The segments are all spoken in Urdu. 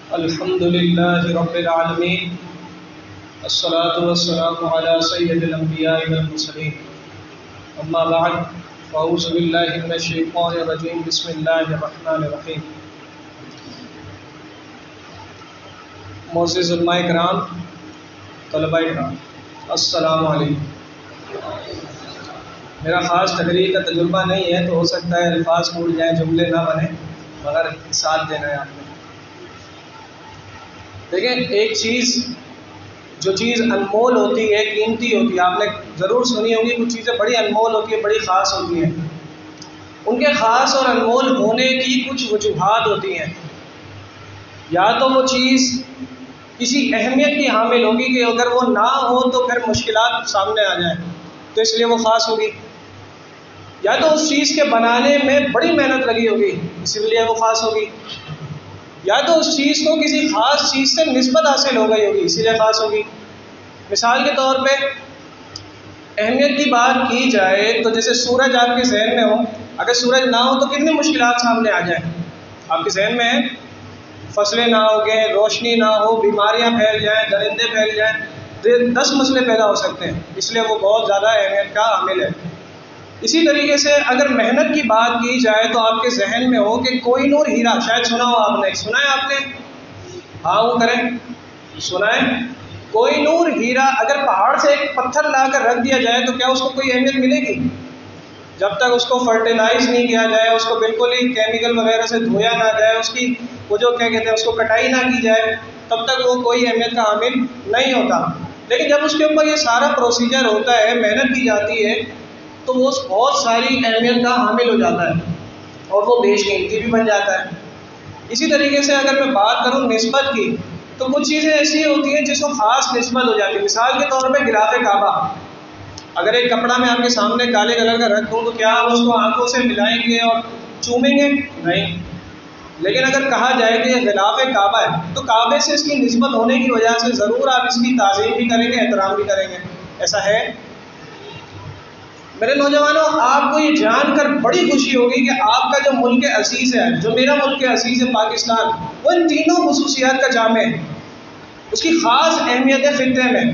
الحمد لله رب العالمين الصلاة والسلام على سيد الأنبياء والمرسلين أما بعد فأعوذ بالله من الشيطان الرجيم بسم الله الرحمن الرحيم. معزز علماء کرام، طلباء کرام، السلام علیکم. میرا خاص تقریر کا تجربہ نہیں ہے تو ہو سکتا ہے الفاظ ٹوٹ جائیں، جملے نہ بنیں، مگر ساتھ دینا ہے آپ نے. دیکھیں، ایک چیز جو چیز انمول ہوتی ہے، قیمتی ہوتی ہے، آپ نے ضرور سنی ہوگی کچھ چیزیں بڑی انمول ہوتی ہیں، بڑی خاص ہوتی ہیں. ان کے خاص اور انمول ہونے کی کچھ وجوہات ہوتی ہیں. یا تو وہ چیز کسی اہمیت کی حامل ہوگی کہ اگر وہ نہ ہو تو پھر مشکلات سامنے آ جائیں، تو اس لیے وہ خاص ہوگی. یا تو اس چیز کے بنانے میں بڑی محنت لگی ہوگی، اس لیے وہ خاص ہوگی. یا تو اس چیز کو کسی خاص چیز سے نسبت حاصل ہو گئی ہوگی، اسی لیے خاص ہوگی. مثال کے طور پہ اہمیت کی بات کی جائے تو جیسے سورج آپ کے ذہن میں ہو، اگر سورج نہ ہو تو کتنی مشکلات سامنے آ جائیں. آپ کے ذہن میں ہے فصلیں نہ ہوگیں، روشنی نہ ہو، بیماریاں پھیل جائیں، درندے پھیل جائیں، 10 مسئلے پیدا ہو سکتے ہیں. اس لیے وہ بہت زیادہ اہمیت کا حامل ہے. اسی طریقے سے اگر محنت کی بات کی جائے تو آپ کے ذہن میں ہو کہ کوئی نور ہیرا، شاید سنا ہو آپ نے، سنا ہے آپ نے؟ ہاں وہ کریں، سنا ہے. کوئی نور ہیرا اگر پہاڑ سے ایک پتھر لا کر رکھ دیا جائے تو کیا اس کو کوئی اہمیت ملے گی؟ جب تک اس کو فرٹیلائز نہیں کیا جائے، اس کو بالکل ہی کیمیکل وغیرہ سے دھویا نہ جائے، اس کی وہ جو کیا کہتے ہیں اس کو کٹائی نہ کی جائے، تب تک وہ کوئی اہمیت کا حامل نہیں ہوتا. لیکن جب اس کے اوپر یہ سارا پروسیجر ہوتا ہے، محنت کی جاتی ہے، تو وہ بہت ساری اہمیت کا حامل ہو جاتا ہے اور وہ بیش قیمتی بھی بن جاتا ہے. اسی طریقے سے اگر میں بات کروں نسبت کی، تو کچھ چیزیں ایسی ہوتی ہیں جس کو خاص نسبت ہو جاتی ہے. مثال کے طور پہ غلاف کعبہ، اگر ایک کپڑا میں آپ کے سامنے کالے کلر کا رکھ دوں تو کیا آپ اس کو آنکھوں سے ملائیں گے اور چومیں گے؟ نہیں. لیکن اگر کہا جائے کہ یہ غلاف کعبہ ہے تو کعبے سے اس کی نسبت ہونے کی وجہ سے ضرور آپ اس کی تعظیم بھی کریں گے، احترام بھی کریں گے. ایسا ہے. میرے نوجوانوں، آپ کو یہ جان کر بڑی خوشی ہوگی کہ آپ کا جو ملک عزیز ہے، جو میرا ملک عزیز ہے پاکستان، وہ ان تینوں خصوصیات کا جامع ہے. اس کی خاص اہمیت ہے خطے میں.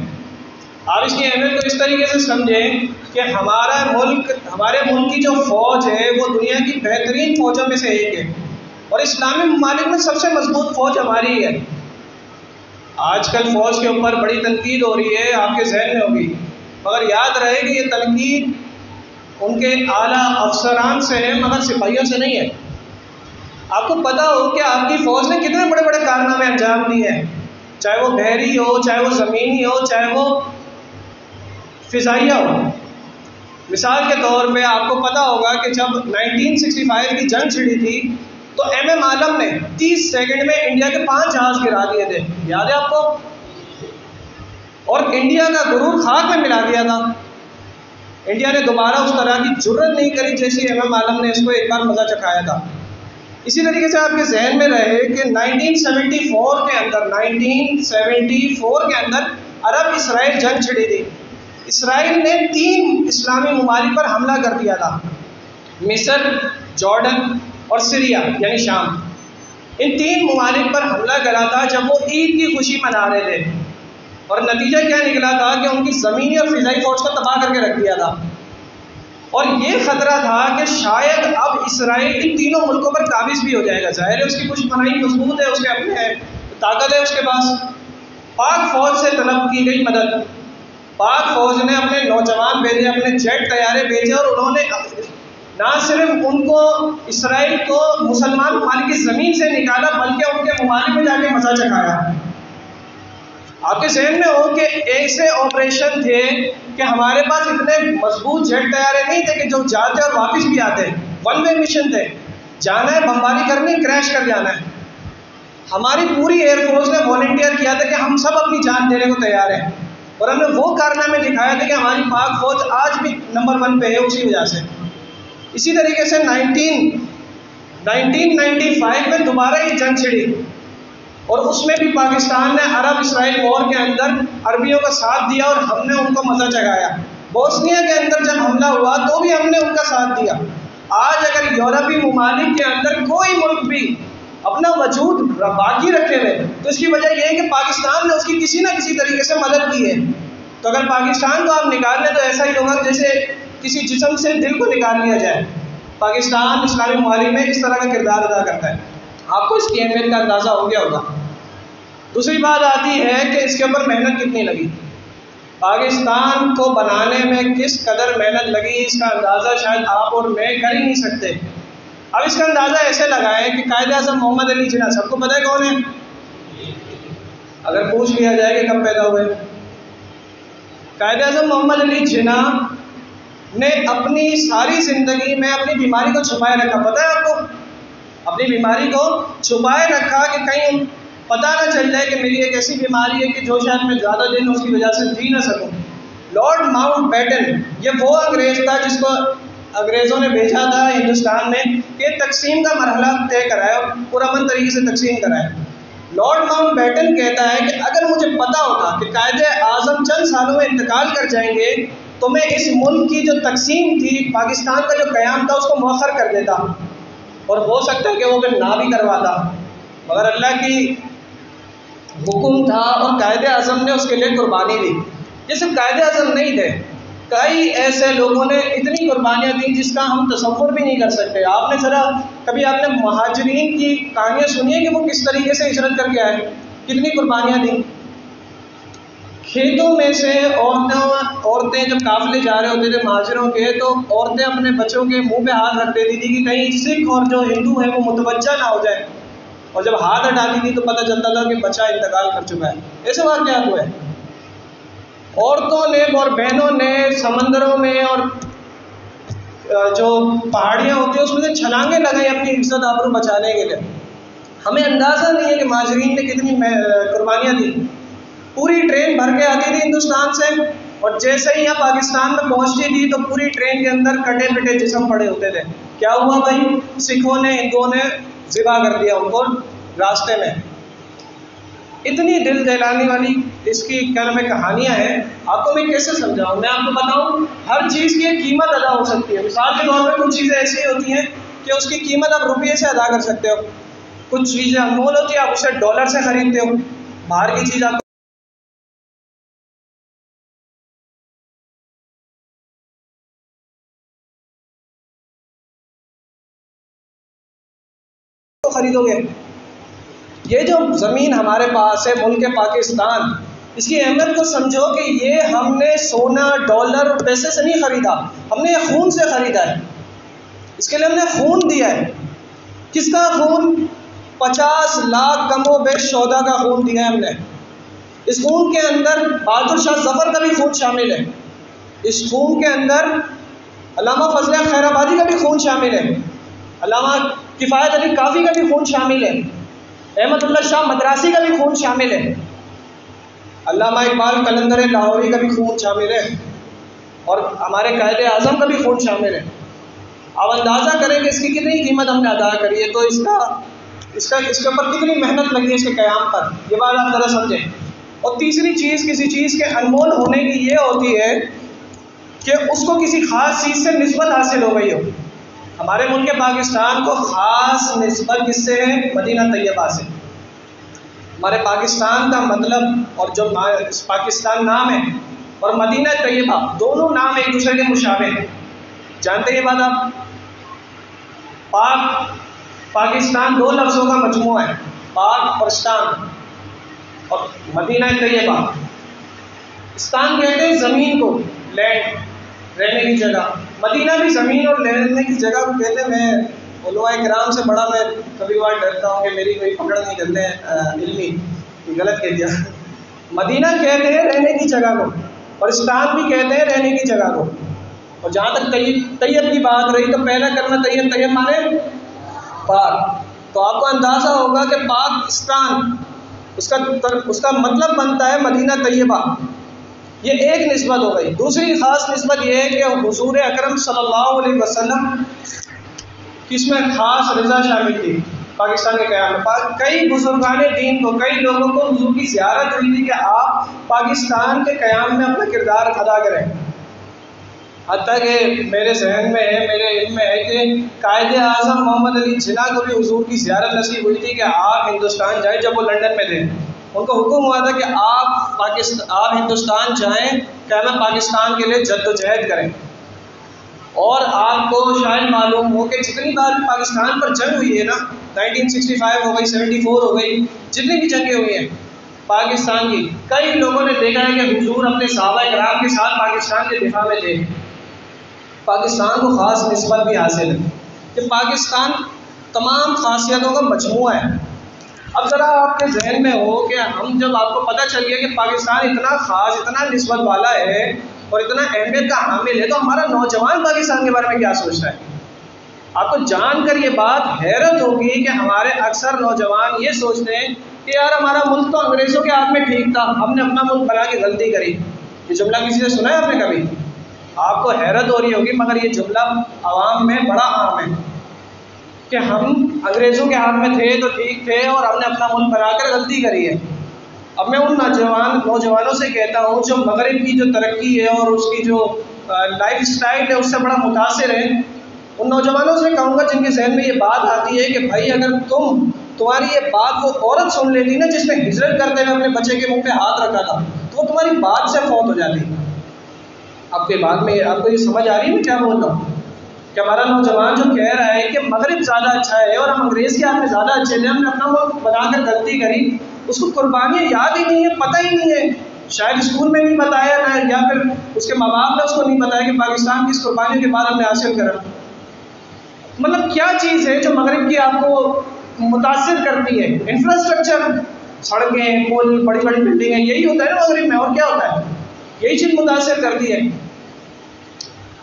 آپ اس کی اہمیت کو اس طریقے سے سمجھیں کہ ہمارے ملک کی جو فوج ہے وہ دنیا کی بہترین فوجوں میں سے ایک ہے، اور اسلامی ممالک میں سب سے مضبوط فوج ہماری ہے. آج کل فوج کے اوپر بڑی تنقید ہو رہی ہے، آپ کے ذہن میں ہوگی، مگر یاد رہے کہ یہ تنقید ان کے اعلیٰ افسران سے ہے مگر سپاہیوں سے نہیں ہے. آپ کو پتا ہو کہ آپ کی فوج نے کتنے بڑے بڑے کارنامے انجام دیے ہیں، چاہے وہ بحری ہو، چاہے وہ زمینی ہو، چاہے وہ فضائیہ ہو. مثال کے طور پہ آپ کو پتا ہوگا کہ جب 1965 کی جنگ چھڑی تھی تو ایم عالم نے 30 سیکنڈ میں انڈیا کے 5 جہاز گرا دیے تھے، یاد ہے آپ کو؟ اور انڈیا کا غرور خاک میں ملا دیا تھا. انڈیا نے دوبارہ اس طرح کی جرت نہیں کری جیسی ایم عالم نے اس کو ایک بار مزہ چکھایا تھا. اسی طریقے سے آپ کے ذہن میں رہے کہ 1974 کے اندر عرب اسرائیل جنگ چھڑی تھی. اسرائیل نے 3 اسلامی ممالک پر حملہ کر دیا تھا، مصر، جارڈن اور سیریا یعنی شام. ان 3 ممالک پر حملہ کرا تھا جب وہ عید کی خوشی منا رہے تھے، اور نتیجہ کیا نکلا تھا کہ ان کی زمینی اور فضائی فوج کو تباہ کر کے رکھ دیا تھا. اور یہ خطرہ تھا کہ شاید اب اسرائیل ان تینوں ملکوں پر قابض بھی ہو جائے گا. ظاہر ہے اس کی کچھ پناہی مضبوط ہے، اس کے اپنے طاقت ہے اس کے پاس. پاک فوج سے طلب کی گئی مدد. پاک فوج نے اپنے نوجوان بھیجے، اپنے جیٹ طیارے بھیجے، اور انہوں نے نہ صرف ان کو اسرائیل کو مسلمان ممالک کی زمین سے نکالا بلکہ ان کے ممالک میں جا کے مزہ چکھایا. آپ کے ذہن میں ہو کہ ایسے آپریشن تھے کہ ہمارے پاس اتنے مضبوط جیٹ طیارے نہیں تھے کہ جو جاتے اور واپس بھی آتے. 1 وے مشن تھے، جانا ہے بمباری کرنی، کریش کر جانا ہے. ہماری پوری ایئر فورس نے والنٹیئر کیا تھا کہ ہم سب اپنی جان دینے کو تیار ہیں، اور ہم نے وہ کارنامے دکھایا تھے کہ ہماری پاک فوج آج بھی نمبر 1 پہ ہے اسی وجہ سے. اسی طریقے سے 1995 میں دوبارہ یہ جنگ چھڑی، اور اس میں بھی پاکستان نے عرب اسرائیل وار کے اندر عربیوں کا ساتھ دیا اور ہم نے ان کو مزہ چکھایا. بوسنیا کے اندر جب حملہ ہوا تو بھی ہم نے ان کا ساتھ دیا. آج اگر یورپی ممالک کے اندر کوئی ملک بھی اپنا وجود باقی رکھے ہوئے، تو اس کی وجہ یہ ہے کہ پاکستان نے اس کی کسی نہ کسی طریقے سے مدد کی ہے۔ تو اگر پاکستان کو آپ نکال لیں تو ایسا ہی ہوگا جیسے کسی جسم سے دل کو نکال لیا جائے۔ پاکستان اسلامی ممالک میں اس طرح کا کردار ادا کرتا ہے۔ آپ کو اس کی اہمیت کا اندازہ ہو گیا ہوگا۔ دوسری بات آتی ہے کہ اس کے اوپر محنت کتنی لگی، پاکستان کو بنانے میں کس قدر محنت لگی، اس کا اندازہ شاید آپ اور میں کر ہی نہیں سکتے۔ اب اس کا اندازہ ایسے لگائیں کہ قائد اعظم محمد علی جناح سب کو پتہ ہے کون ہے؟ اگر پوچھ لیا جائے کہ کب پیدا ہوئے، قائد اعظم محمد علی جناح نے اپنی ساری زندگی میں اپنی بیماری کو چھپائے رکھا۔ پتہ ہے آپ کو؟ اپنی بیماری کو چھپائے رکھا کہ کہیں پتہ نہ چل جائے کہ میری ایک ایسی بیماری ہے کہ جو شاید میں زیادہ دن اس کی وجہ سے جی نہ سکوں۔ لارڈ ماؤنٹ بیٹن یہ وہ انگریز تھا جس کو انگریزوں نے بھیجا تھا ہندوستان میں کہ تقسیم کا مرحلہ طے کرائے اور پرامن طریقے سے تقسیم کرائے۔ لارڈ ماؤنٹ بیٹن کہتا ہے کہ اگر مجھے پتا ہوتا کہ قائد اعظم چند سالوں میں انتقال کر جائیں گے تو میں اس ملک کی جو تقسیم تھی، پاکستان کا جو قیام تھا، اس کو مؤخر کر دیتا، اور ہو سکتا ہے کہ وہ پھر نہ بھی کرواتا، مگر اللہ کی حکم تھا اور قائد اعظم نے اس کے لیے قربانی دی۔ یہ صرف قائد اعظم نہیں تھے، کئی ایسے لوگوں نے اتنی قربانیاں دیں جس کا ہم تصور بھی نہیں کر سکتے۔ آپ نے ذرا کبھی آپ نے مہاجرین کی کہانیاں سنی ہے کہ وہ کس طریقے سے ہجرت کر کے آئے، کتنی قربانیاں دیں؟ کھیتوں میں سے عورتیں جب قافلے جا رہے ہوتے تھے مہاجروں کے، تو عورتیں اپنے بچوں کے منہ پہ ہاتھ رکھ دیتی تھی کہ کہیں سکھ اور جو ہندو ہیں وہ متوجہ نہ ہو جائے، اور جب ہاتھ ہٹاتی تھی تو پتہ چلتا تھا کہ بچہ انتقال کر چکا ہے۔ ایسے واقعات ہوئے۔ عورتوں نے اور بہنوں نے سمندروں میں اور جو پہاڑیاں ہوتی ہیں اس میں سے چھلانگیں لگائیں اپنی عزت آبرو بچانے کے لیے۔ ہمیں اندازہ نہیں ہے کہ مہاجرین نے کتنی قربانیاں دی۔ پوری ٹرین بھر کے آتی تھی ہندوستان سے، اور جیسے ہی یہاں پاکستان میں پہنچتی تھی تو پوری ٹرین کے اندر کٹے پٹے جسم پڑے ہوتے تھے۔ کیا ہوا بھائی؟ سکھوں نے ہندوؤں نے ذبح کر دیا ان کو راستے میں۔ اتنی دل دہلانے والی اس کی کیا نام ہے کہانیاں ہیں، آپ کو میں کیسے سمجھاؤں؟ میں آپ کو بتاؤں، ہر چیز کی ایک قیمت ادا ہو سکتی ہے۔ مثال کے طور پہ کچھ چیزیں ایسی ہوتی ہیں کہ اس کی قیمت آپ روپیے سے ادا کر سکتے ہو، کچھ چیزیں انمول ہوتی ہیں آپ اسے ڈالر سے خریدتے ہو۔ باہر کی چیز آپ خریدو گے۔ یہ جو زمین ہمارے پاس ہے ملک پاکستان، اس کی اہمیت کو سمجھو کہ یہ ہم نے سونا ڈالر پیسے سے نہیں خریدا، ہم نے یہ خون سے خریدا ہے۔ اس کے لیے ہم نے خون دیا ہے۔ کس کا خون؟ 50 لاکھ کم و بیش شہدا کا خون دیا ہے ہم نے۔ اس خون کے اندر بہادر شاہ ظفر کا بھی خون شامل ہے، اس خون کے اندر علامہ فضل خیر آبادی کا بھی خون شامل ہے، علامہ کفایت علی کافی کا بھی خون شامل ہے، احمد اللہ شاہ مدراسی کا بھی خون شامل ہے، علامہ اقبال قلندر لاہوری کا بھی خون شامل ہے، اور ہمارے قائد اعظم کا بھی خون شامل ہے۔ آپ اندازہ کریں کہ اس کی کتنی قیمت ہم نے ادا کری ہے، تو اس کے اوپر کتنی محنت لگی ہے اس کے قیام پر، یہ بات آپ ذرا سمجھیں۔ اور تیسری چیز، کسی چیز کے انمول ہونے کی یہ ہوتی ہے کہ اس کو کسی خاص چیز سے نسبت حاصل ہو گئی ہو۔ ہمارے ملک پاکستان کو خاص نسبت کس سے ہے؟ مدینہ طیبہ سے۔ ہمارے پاکستان کا مطلب اور جو پاکستان نام ہے اور مدینہ طیبہ دونوں نام ایک دوسرے کے مشابہ ہیں، جانتے ہیں یہ بات آپ؟ پاکستان دو لفظوں کا مجموعہ ہے، پاک اور استان، اور مدینہ طیبہ۔ استان کہتے ہیں زمین کو، لینڈ، رہنے کی جگہ۔ مدینہ بھی زمین اور رہنے کی جگہ کو کہتے ہیں۔ میں علماء کرام سے بڑا میں کبھی بار ڈرتا ہوں کہ میری کوئی پکڑ نہیں کرتے ہیں علمی، غلط کہہ دیا۔ مدینہ کہتے ہیں رہنے کی جگہ کو، اور استان بھی کہتے ہیں رہنے کی جگہ کو۔ اور جہاں تک طیب کی بات رہی تو پہلا کرنا طیب مانے پاک، تو آپ کو اندازہ ہوگا کہ پاکستان اس کا مطلب بنتا ہے مدینہ طیبہ۔ یہ ایک نسبت ہو گئی۔ دوسری خاص نسبت یہ ہے کہ حضور اکرم صلی اللہ علیہ وسلم کی اس میں خاص رضا شامل تھی پاکستان کے قیام میں۔ کئی بزرگان دین کو، کئی لوگوں کو حضور کی زیارت ہوئی تھی کہ آپ پاکستان کے قیام میں اپنا کردار ادا کریں۔ حتیٰ کہ میرے ذہن میں ہے، میرے علم میں ہے کہ قائد اعظم محمد علی جناح کو بھی حضور کی زیارت نصیب ہوئی تھی کہ آپ ہندوستان جائیں، جب وہ لنڈن میں تھے ان کو حکم ہوا تھا کہ آپ ہندوستان جائیں، قیام پاکستان کے لیے جد و جہد کریں۔ اور آپ کو شاید معلوم ہو کہ جتنی بار پاکستان پر جنگ ہوئی ہے نا، 1965 ہو گئی، 74 ہو گئی، جتنی بھی جنگیں ہوئی ہیں پاکستان کی، کئی لوگوں نے دیکھا ہے کہ حضور اپنے صحابہ کرام کے ساتھ پاکستان کے دفاع میں تھے۔ پاکستان کو خاص نسبت بھی حاصل ہے کہ پاکستان تمام خاصیتوں کا مجموعہ ہے۔ اب ذرا آپ کے ذہن میں ہو کہ ہم جب آپ کو پتہ چل گیا کہ پاکستان اتنا خاص، اتنا نسبت والا ہے اور اتنا اہمیت کا حامل ہے، تو ہمارا نوجوان پاکستان کے بارے میں کیا سوچتا ہے؟ آپ کو جان کر یہ بات حیرت ہوگی کہ ہمارے اکثر نوجوان یہ سوچتے ہیں کہ یار ہمارا ملک تو انگریزوں کے ہاتھ میں ٹھیک تھا، ہم نے اپنا ملک بنا کے غلطی کری۔ یہ جملہ کسی سے سنا ہے آپ نے کبھی؟ آپ کو حیرت ہو رہی ہوگی، مگر یہ جملہ عوام میں بڑا عام ہے کہ ہم انگریزوں کے ہاتھ میں تھے تو ٹھیک تھے اور ہم نے اپنا ملک بنا کر غلطی کری ہے۔ اب میں ان نوجوانوں سے کہتا ہوں جو مغرب کی جو ترقی ہے اور اس کی جو لائف اسٹائل ہے اس سے بڑا متاثر ہے، ان نوجوانوں سے کہوں گا جن کے ذہن میں یہ بات آتی ہے کہ بھائی اگر تمہاری یہ بات وہ عورت سن لیتی نا جس نے ہجرت کرتے ہوئے اپنے بچے کے منہ پہ ہاتھ رکھا تھا، تو وہ تمہاری بات سے فوت ہو جاتی۔ آپ کے بعد میں آپ کو یہ سمجھ آ رہی ہے میں کیا بول رہا ہوں؟ کہ ہمارا نوجوان جو کہہ رہا ہے کہ مغرب زیادہ اچھا ہے اور ہم انگریز کے ہاتھ میں زیادہ اچھے تھے، ہم نے اپنا ملک بنا کر غلطی کری، اس کو قربانیاں یاد ہی نہیں ہے، پتہ ہی نہیں ہے، شاید اسکول میں نہیں بتایا نہ، یا پھر اس کے ماں باپ نے اس کو نہیں بتایا کہ پاکستان کی اس قربانیوں کے بعد ہم نے حاصل کرا۔ مطلب کیا چیز ہے جو مغرب کی آپ کو متاثر کرتی ہے؟ انفراسٹرکچر، سڑکیں، پل، بڑی بڑی بلڈنگیں، یہی ہوتا ہے نا مغرب میں، اور کیا ہوتا ہے؟ یہی چیز متاثر کرتی ہے۔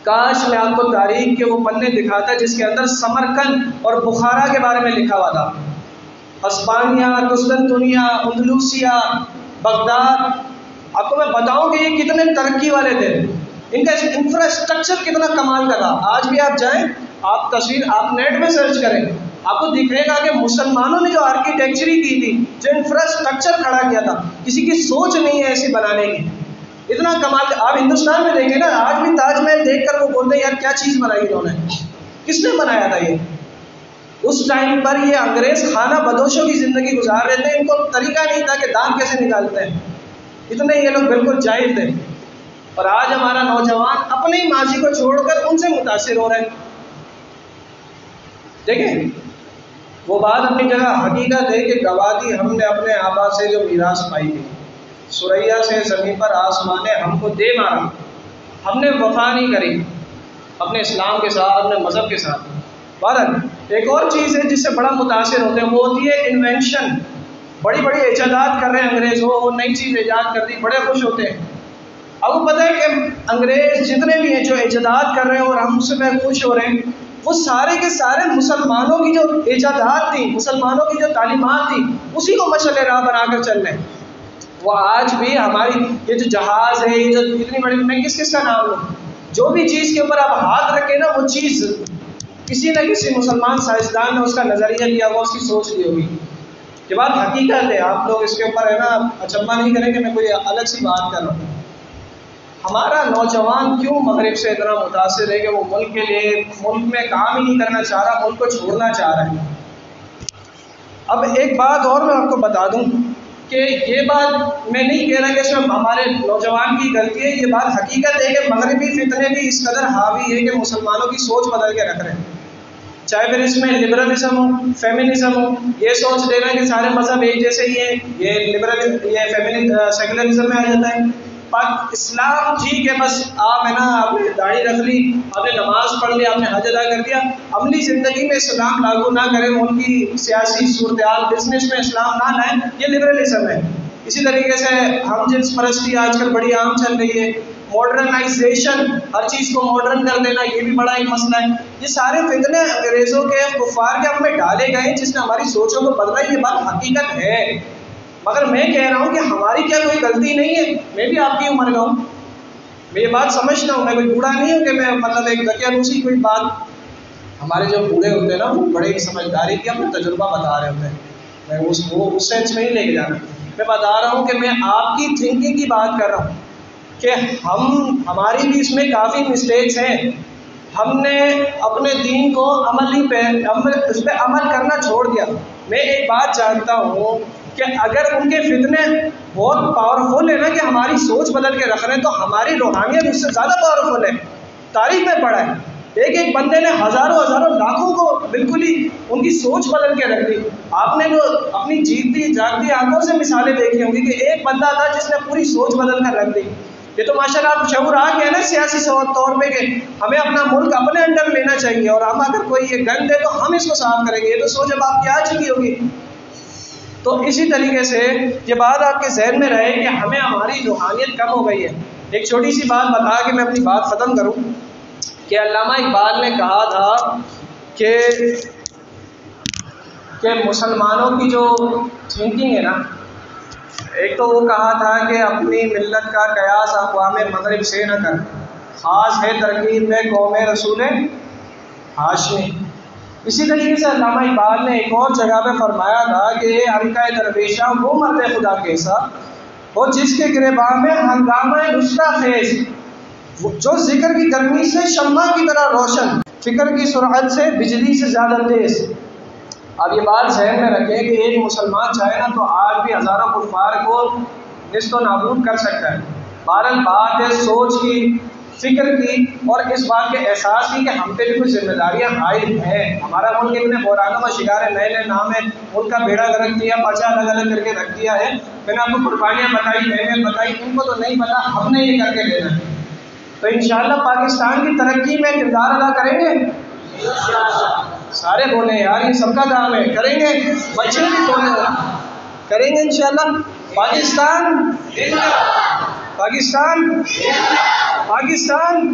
کاش میں آپ کو تاریخ کے وہ پنے دکھاتا جس کے اندر سمرقند اور بخارا کے بارے میں لکھا ہوا تھا، ہسپانیہ، قسطنطنیہ، اندلوسیہ، بغداد۔ آپ کو میں بتاؤں کہ یہ کتنے ترقی والے تھے، ان کا انفراسٹرکچر کتنا کمال کا تھا۔ آج بھی آپ جائیں، آپ تصویر آپ نیٹ میں سرچ کریں، آپ کو دکھے گا کہ مسلمانوں نے جو آرکیٹیکچری کی تھی، جو انفراسٹرکچر کھڑا کیا تھا، کسی کی سوچ نہیں ہے ایسی بنانے کی، اتنا کمال۔ آپ ہندوستان میں دیکھیں نا، آج بھی تاج محل دیکھ کر وہ بولتے ہیں یار کیا چیز بنائی انہوں نے، کس نے بنایا تھا یہ؟ اس ٹائم پر یہ انگریز خانہ بدوشوں کی زندگی گزار رہے تھے، ان کو طریقہ نہیں تھا کہ دانت کیسے نکالتے ہیں، اتنے یہ لوگ بالکل جاہل تھے۔ اور آج ہمارا نوجوان اپنے ہی ماضی کو چھوڑ کر ان سے متاثر ہو رہے ہیں۔ دیکھیں وہ بات اپنی جگہ حقیقت ہے کہ گوادی ہم نے اپنے آبا سے جو میراث پائی تھی، سریا سے زمین پر آسمان نے ہم کو دے مارا، ہم نے وفا نہیں کری اپنے اسلام کے ساتھ، اپنے مذہب کے ساتھ۔ بہرحال ایک اور چیز ہے جس سے بڑا متاثر ہوتے ہیں، وہ ہوتی ہے انوینشن۔ بڑی بڑی ایجادات کر رہے ہیں انگریز، وہ نئی چیز ایجاد کر دی، بڑے خوش ہوتے ہیں۔ اب وہ پتہ ہے کہ انگریز جتنے بھی ہیں جو ایجادات کر رہے ہیں اور ہم اس میں خوش ہو رہے ہیں، وہ سارے کے سارے مسلمانوں کی جو ایجادات تھیں، مسلمانوں کی جو تعلیمات تھیں، اسی کو مشعل راہ بنا کر چل رہے ہیں۔ وہ آج بھی ہماری یہ جو جہاز ہے، یہ جو اتنی بڑی، میں کس کا نام لوں، جو بھی چیز کے اوپر آپ ہاتھ رکھیں نا، وہ چیز کسی نہ کسی مسلمان سائنسدان نے اس کا نظریہ لیا ہوا، اس کی سوچ لی ہوگی۔ یہ بات حقیقت ہے، آپ لوگ اس کے اوپر ہے نا اچنبھا نہیں کریں کہ میں کوئی الگ سی بات کر رہا ہوں۔ ہمارا نوجوان کیوں مغرب سے اتنا متاثر ہے کہ وہ ملک کے لیے، ملک میں کام ہی نہیں کرنا چاہ رہا، ملک کو چھوڑنا چاہ رہا ہے۔ اب ایک بات اور میں آپ کو بتا دوں کہ یہ بات میں نہیں کہہ رہا کہ اس میں ہمارے نوجوان کی غلطی ہے، یہ بات حقیقت ہے کہ مغربی فتنے بھی اس قدر حاوی ہے کہ مسلمانوں کی سوچ بدل کے رکھ رہے ہیں۔ چاہے پھر اس میں لبرلزم ہو، فیمنزم ہو، یہ سوچ دے رہے ہیں کہ سارے مذہب ایک جیسے ہی ہیں، یہ سیکولرزم میں آ جاتا ہے۔ اسلام ٹھیک ہے، بس آپ ہے نا، آپ نے داڑھی رکھ لی، آپ نے نماز پڑھ لی، آپ نے حج ادا کر دیا، عملی زندگی میں اسلام لاگو نہ کریں، ان کی سیاسی صورتحال، بزنس میں اسلام نہ لائیں، یہ لبرلزم ہے۔ اسی طریقے سے ہم جنس پرستی آج کل بڑی عام چل رہی ہے، ماڈرنائزیشن، ہر چیز کو ماڈرن کر دینا، یہ بھی بڑا ایک مسئلہ ہے۔ یہ سارے فتنے انگریزوں کے، کفار کے ہم میں ڈالے گئے جس نے ہماری سوچوں کو بدلا، یہ بات حقیقت ہے۔ مگر میں کہہ رہا ہوں کہ ہماری کیا کوئی غلطی نہیں ہے؟ میں بھی آپ کی عمر کا ہوں، میں یہ بات سمجھتا ہوں، میں کوئی بوڑھا نہیں ہوں کہ میں مطلب ایک دقیانوسی کوئی بات۔ ہمارے جو بوڑھے ہوتے ہیں نا، وہ بڑے سمجھداری کی اپنا تجربہ بتا رہے ہوتے ہیں، میں اس سینس میں نہیں لے کے جانا، میں بتا رہا ہوں کہ میں آپ کی تھنکنگ کی بات کر رہا ہوں۔ کہ ہماری بھی اس میں کافی مسٹیکس ہیں. ہم نے اپنے دین کو اس پہ عمل کرنا چھوڑ دیا. میں ایک بات جانتا ہوں کہ اگر ان کے فتنے بہت پاورفل ہے نا کہ ہماری سوچ بدل کے رکھ رہے ہیں، تو ہماری روحانیت اس سے زیادہ پاورفل ہے. تاریخ میں پڑھا ہے ایک بندے نے ہزاروں لاکھوں کو بالکل ہی ان کی سوچ بدل کے رکھ دی. آپ نے جو اپنی جیتی جاگتی آنکھوں سے مثالیں دیکھی ہوں گی کہ ایک بندہ تھا جس نے پوری سوچ بدل کر رکھ دی. یہ تو ماشاء اللہ آپ شعور آ گیا نا سیاسی طور پہ کہ ہمیں اپنا ملک اپنے انڈر لینا چاہیے، اور ہم اگر کوئی یہ گن دے تو ہم اس کو صاف کریں گے. یہ تو سوچ اب آپ کی آ چکی ہوگی. تو اسی طریقے سے یہ بات آپ کے ذہن میں رہے کہ ہمیں ہماری روحانیت کم ہو گئی ہے. ایک چھوٹی سی بات بتا کے میں اپنی بات ختم کروں کہ علامہ اقبال نے کہا تھا کہ مسلمانوں کی جو تھنکنگ ہے نا، ایک تو وہ کہا تھا کہ اپنی ملت کا قیاس اقوام مغرب سے نہ کر، خاص ہے ترکیب میں قوم رسول ہاشمی. اسی طریقے سے علامہ اقبال نے ایک اور جگہ پہ فرمایا تھا کہ حلقہ درویشاں وہ مرد خدا کیسا وہ جس کے گریباں میں ہنگامہ نسخہ خیز، جو ذکر کی گرمی سے شمع کی طرح روشن، فکر کی سرعت سے بجلی سے زیادہ تیز. اب یہ بات ذہن میں رکھیں کہ ایک مسلمان چاہے نا تو آج بھی ہزاروں کفار کو نیست و نابود کر سکتا ہے. بہرحال بات ہے سوچ کی، فکر کی، اور اس بات کے احساس کی کہ ہم پہ بھی کچھ ذمہ داریاں عائد ہیں. ہمارا ملک اتنے بحرانوں کا شکار ہے، نئے نئے نام ہے، ملک کا بیڑا غرق کیا، پرچہ الگ الگ کر کے رکھ دیا ہے. میں نے آپ کو قربانیاں بتائی، محنت بتائی، ان کو تو نہیں پتا، ہم نے یہ کر کے دینا ہے. تو انشاءاللہ پاکستان کی ترقی میں کردار ادا کریں گے. سارے بولیں یار یہ سب کا کام ہے، کریں گے. بچے بھی بولیں کریں گے انشاءاللہ. پاکستان پاکستان پاکستان.